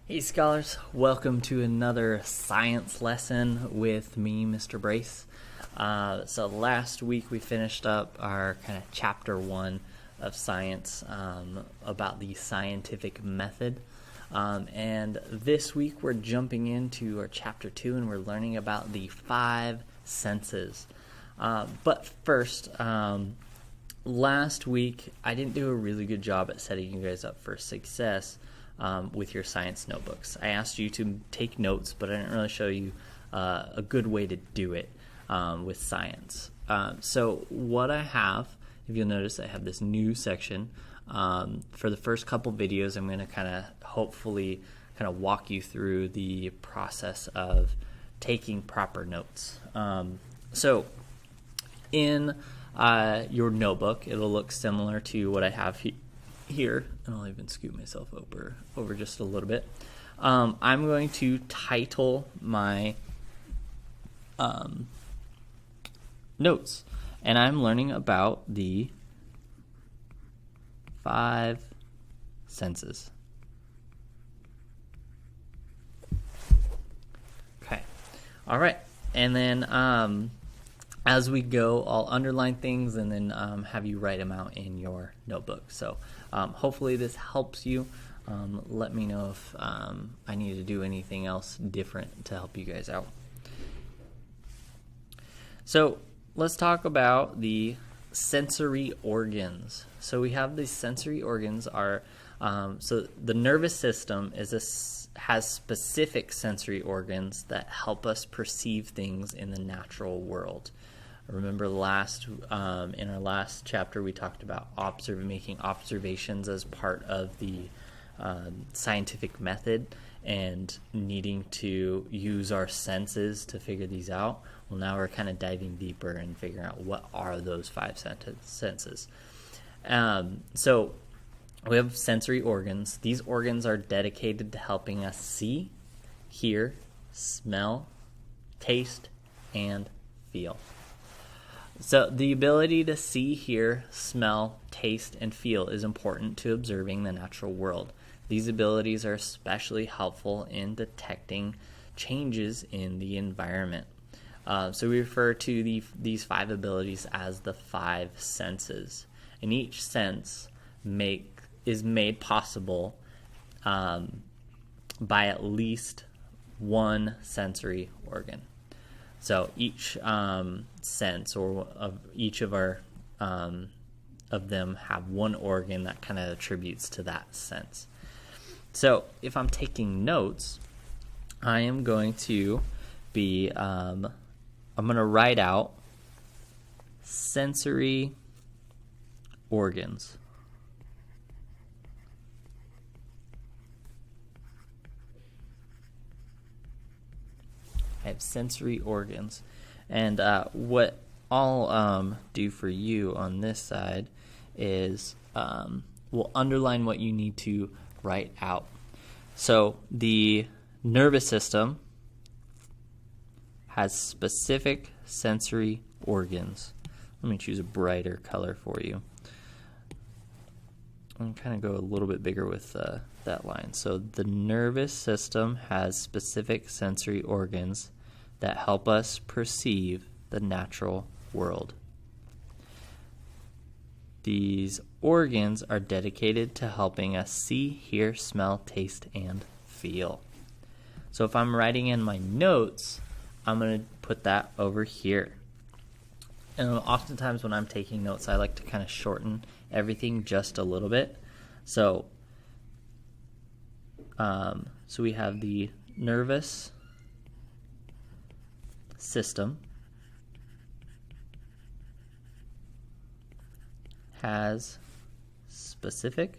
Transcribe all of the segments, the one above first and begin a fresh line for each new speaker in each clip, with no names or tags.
Hey scholars, welcome to another science lesson with me, Mr. Brace. So last week we finished up our kind of chapter 1 of science about the scientific method. And this week we're jumping into our chapter 2 and we're learning about the 5 senses. But first, last week I didn't do a really good job at setting you guys up for success with your science notebooks. I asked you to take notes, but I didn't really show you a good way to do it with science. So what I have, if you'll notice, I have this new section. For the first couple videos, I'm going to kind of hopefully kind of walk you through the process of taking proper notes. So in your notebook, it'll look similar to what I have here, and I'll even scoot myself over just a little bit. I'm going to title my notes, and I'm learning about the 5 senses. Okay, all right, and then as we go, I'll underline things and then have you write them out in your notebook. So hopefully this helps you. Let me know if I need to do anything else different to help you guys out. So let's talk about the sensory organs. So we have these sensory organs are, so the nervous system has specific sensory organs that help us perceive things in the natural world. Remember in our last chapter we talked about making observations as part of the scientific method and needing to use our senses to figure these out. Well, now we're kind of diving deeper and figuring out what are those 5 senses. So we have sensory organs. These organs are dedicated to helping us see, hear, smell, taste, and feel. So the ability to see, hear, smell, taste, and feel is important to observing the natural world. These abilities are especially helpful in detecting changes in the environment. So we refer to these 5 abilities as the 5 senses. And each sense is made possible by at least one sensory organ. So each sense or of each of our of them have one organ that kind of attributes to that sense. So if I'm taking notes, I am going to be I'm going to write out sensory organs. I have sensory organs, and what I'll do for you on this side is we'll underline what you need to write out. So the nervous system has specific sensory organs. Let me choose a brighter color for you. I'm kind of go a little bit bigger with that line. So the nervous system has specific sensory organs that help us perceive the natural world. These organs are dedicated to helping us see, hear, smell, taste, and feel. So if I'm writing in my notes, I'm going to put that over here. And oftentimes when I'm taking notes, I like to kind of shorten everything just a little bit. So we have the nervous system has specific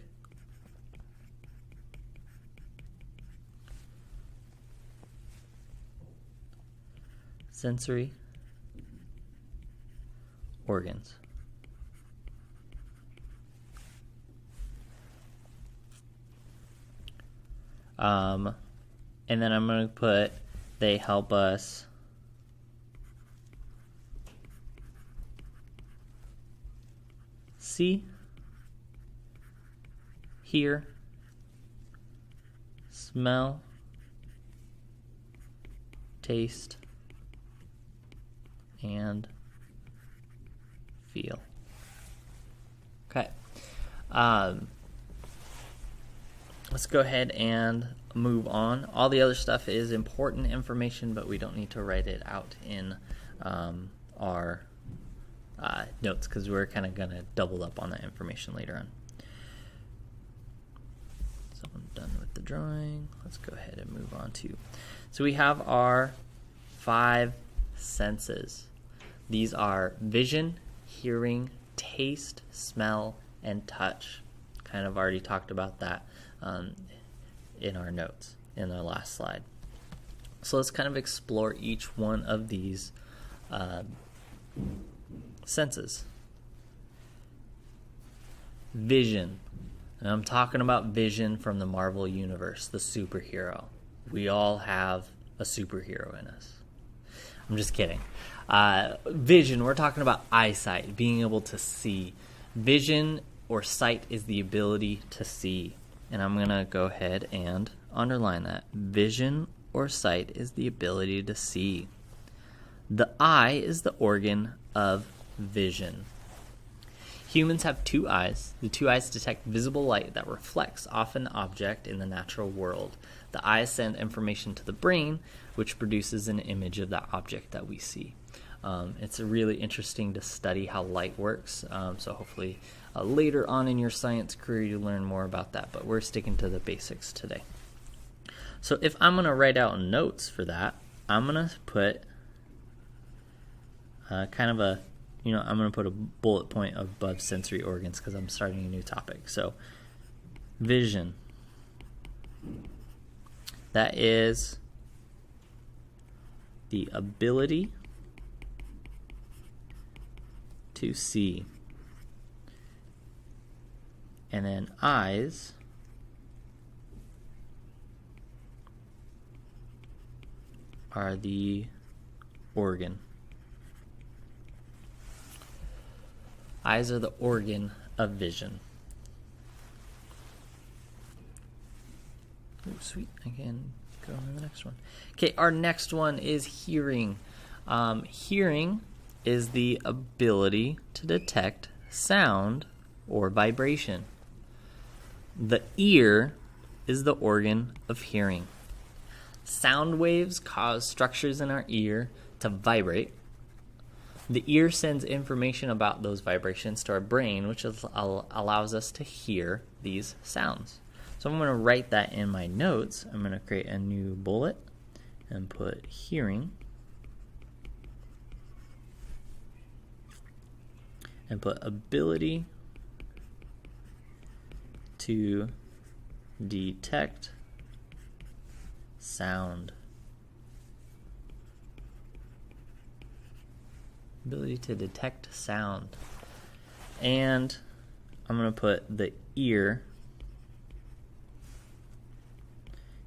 sensory organs. And then I'm going to put they help us see, hear, smell, taste, and feel. Okay. Let's go ahead and move on. All the other stuff is important information, but we don't need to write it out in our notes because we're kind of going to double up on that information later on. So I'm done with the drawing. Let's go ahead and move on to. So we have our 5 senses. These are vision, hearing, taste, smell, and touch. Kind of already talked about that in our notes in our last slide. So let's kind of explore each one of these senses. Vision. And I'm talking about Vision from the Marvel Universe, the superhero. We all have a superhero in us. I'm just kidding. Vision, we're talking about eyesight, being able to see. Vision or sight is the ability to see. And I'm going to go ahead and underline that. Vision or sight is the ability to see. The eye is the organ of vision. Humans have 2 eyes. The 2 eyes detect visible light that reflects off an object in the natural world. The eyes send information to the brain, which produces an image of that object that we see. It's really interesting to study how light works. So hopefully later on in your science career you learn more about that. But we're sticking to the basics today. So if I'm going to write out notes for that, I'm going to put I'm going to put a bullet point above sensory organs because I'm starting a new topic. So, vision. That is the ability to see. And then eyes are the organ. Eyes are the organ of vision. Ooh, sweet. I can go on to the next one. Okay, our next one is hearing. Hearing is the ability to detect sound or vibration. The ear is the organ of hearing. Sound waves cause structures in our ear to vibrate. The ear sends information about those vibrations to our brain, which allows us to hear these sounds. So I'm going to write that in my notes. I'm going to create a new bullet and put hearing. And put ability to detect sound. Ability to detect sound. And I'm going to put the ear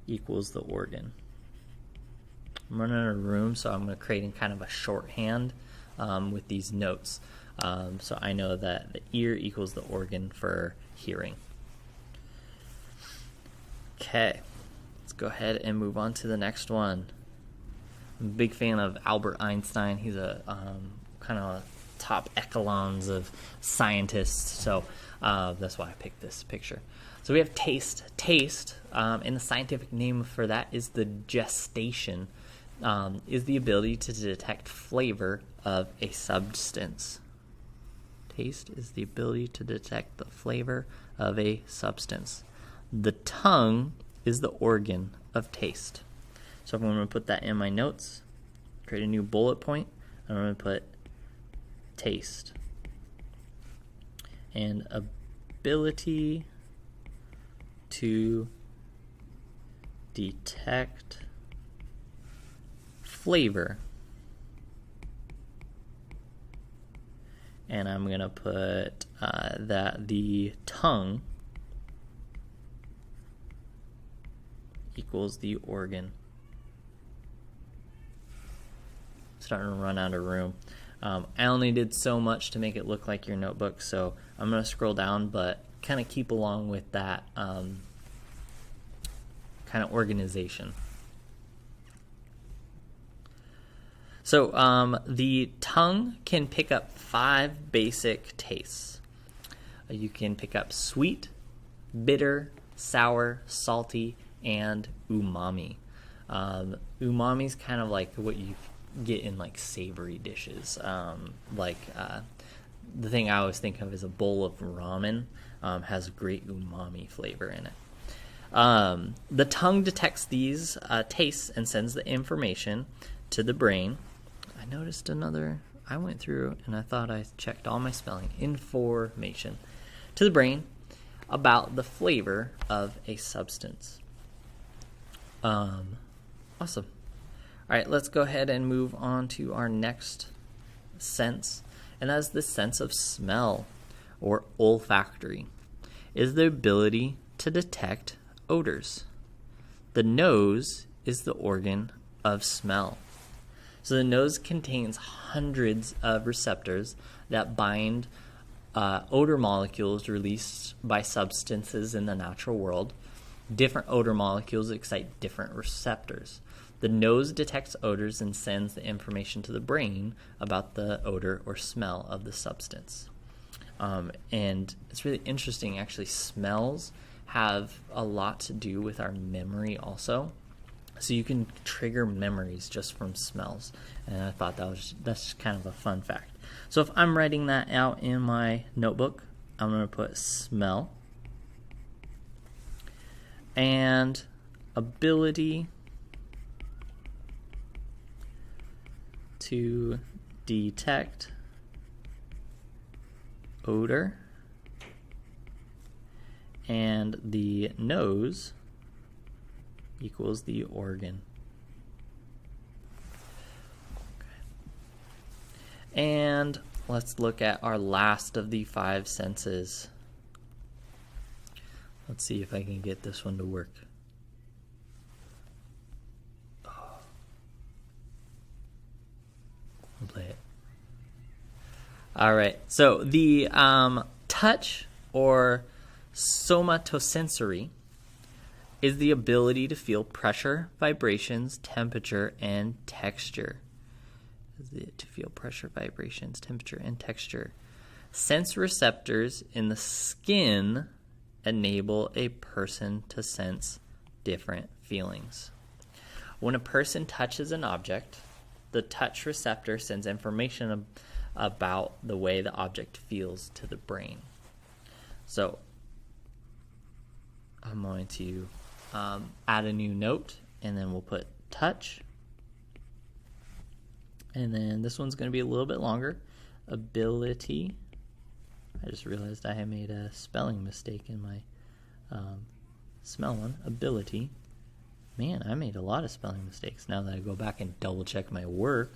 equals the organ. I'm running out of room, so I'm going to create in kind of a shorthand with these notes. So I know that the ear equals the organ for hearing. Okay, let's go ahead and move on to the next one. I'm a big fan of Albert Einstein. He's a kind of top echelons of scientists, so that's why I picked this picture. So we have taste. Taste, and the scientific name for that is the gestation, is the ability to detect flavor of a substance. Taste is the ability to detect the flavor of a substance. The tongue is the organ of taste. So I'm going to put that in my notes, create a new bullet point, and I'm going to put taste. And ability to detect flavor. And I'm going to put that the tongue equals the organ. Starting to run out of room. I only did so much to make it look like your notebook, so I'm going to scroll down, but kind of keep along with that kind kind of organization. So the tongue can pick up 5 basic tastes. You can pick up sweet, bitter, sour, salty, and umami. Umami is kind of like what you get in like savory dishes. The thing I always think of is a bowl of ramen has great umami flavor in it. The tongue detects these tastes and sends the information to the brain. I noticed I went through and I thought I checked all my spelling. Information to the brain about the flavor of a substance. Awesome. All right, let's go ahead and move on to our next sense, and that's the sense of smell, or olfactory. It is the ability to detect odors. The nose is the organ of smell. So the nose contains hundreds of receptors that bind odor molecules released by substances in the natural world. Different odor molecules excite different receptors. The nose detects odors and sends the information to the brain about the odor or smell of the substance. And it's really interesting, actually. Smells have a lot to do with our memory also. So you can trigger memories just from smells. And I thought that's kind of a fun fact. So if I'm writing that out in my notebook, I'm going to put smell and ability to detect odor, and the nose equals the organ. Okay. And let's look at our last of the 5 senses. Let's see if I can get this one to work. I'll play it. All right. So the touch, or somatosensory, is the ability to feel pressure, vibrations, temperature, and texture. To feel pressure, vibrations, temperature, and texture. Sense receptors in the skin enable a person to sense different feelings. When a person touches an object, the touch receptor sends information about the way the object feels to the brain. So I'm going to add a new note, and then we'll put touch. And then this one's going to be a little bit longer. Ability. I just realized I had made a spelling mistake in my smell one. Ability. Man, I made a lot of spelling mistakes now that I go back and double check my work.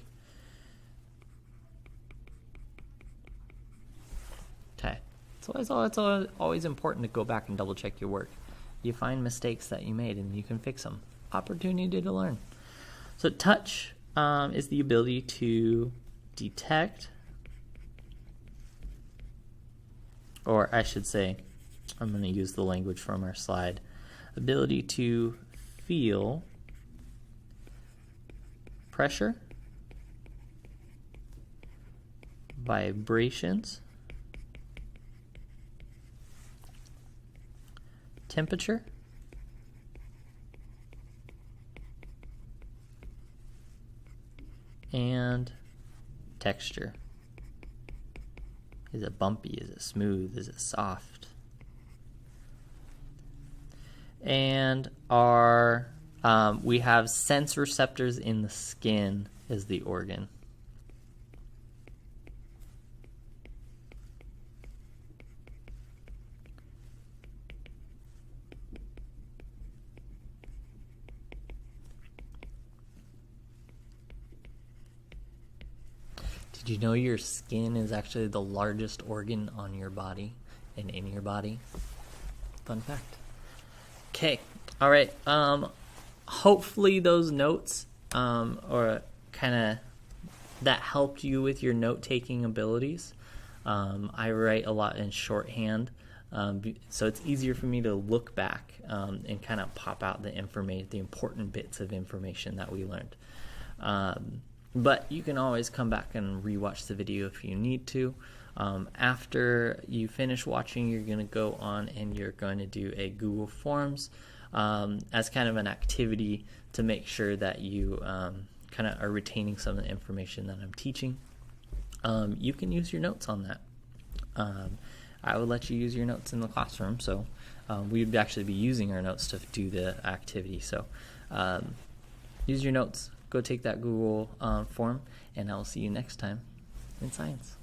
Okay. So it's always important to go back and double check your work. You find mistakes that you made and you can fix them. Opportunity to learn. So touch is the ability to detect, or I should say, I'm going to use the language from our slide, ability to feel pressure, vibrations, temperature, and texture. Is it bumpy? Is it smooth? Is it soft? And our we have sense receptors in the skin as the organ. Did you know your skin is actually the largest organ on your body and in your body? Fun fact. Okay. All right. Hopefully those notes or kind of that helped you with your note-taking abilities. I write a lot in shorthand So it's easier for me to look back and kind of pop out the information, the important bits of information that we learned. But you can always come back and rewatch the video if you need to. After you finish watching, you're going to go on and you're going to do a Google Forms as kind of an activity to make sure that you kind of are retaining some of the information that I'm teaching. You can use your notes on that. I would let you use your notes in the classroom, so we would actually be using our notes to do the activity. So use your notes, go take that Google form, and I will see you next time in science.